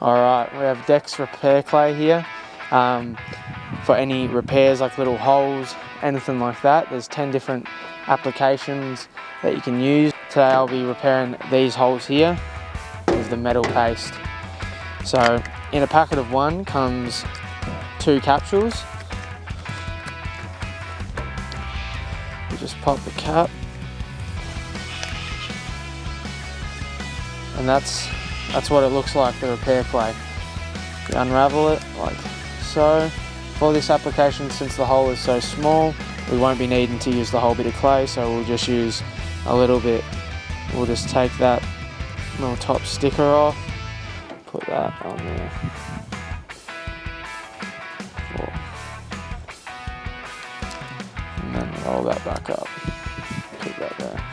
Alright, we have DEKS repair clay here for any repairs like little holes, anything like that. There's 10 different applications that you can use. Today I'll be repairing these holes here with the metal paste. So in a packet of 1 comes 2 capsules. You just pop the cap, and that's what it looks like, the repair clay. You unravel it like so. For this application, since the hole is so small, we won't be needing to use the whole bit of clay, so we'll just use a little bit. We'll just take that little top sticker off, put that on there. And then roll that back up. Keep that there.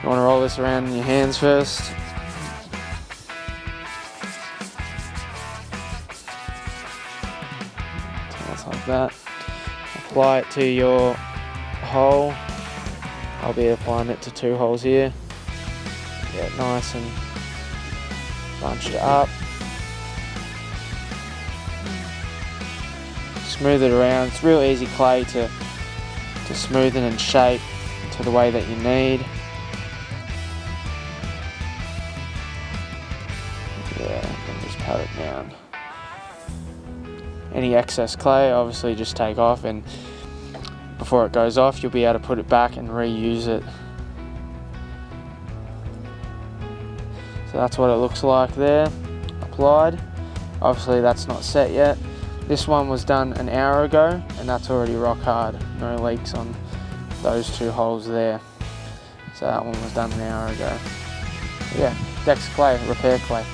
You want to roll this around in your hands first. Like that. Apply it to your hole. I'll be applying it to 2 holes here. Get it nice and bunch it up. Smooth it around. It's real easy clay to smoothen and shape to the way that you need. Yeah, and just pat it down. Any excess clay, obviously just take off, and before it goes off you'll be able to put it back and reuse it. So that's what it looks like there, applied. Obviously that's not set yet. This one was done an hour ago and that's already rock hard. No leaks on those 2 holes there. So that one was done an hour ago. Yeah, DEKS clay, repair clay.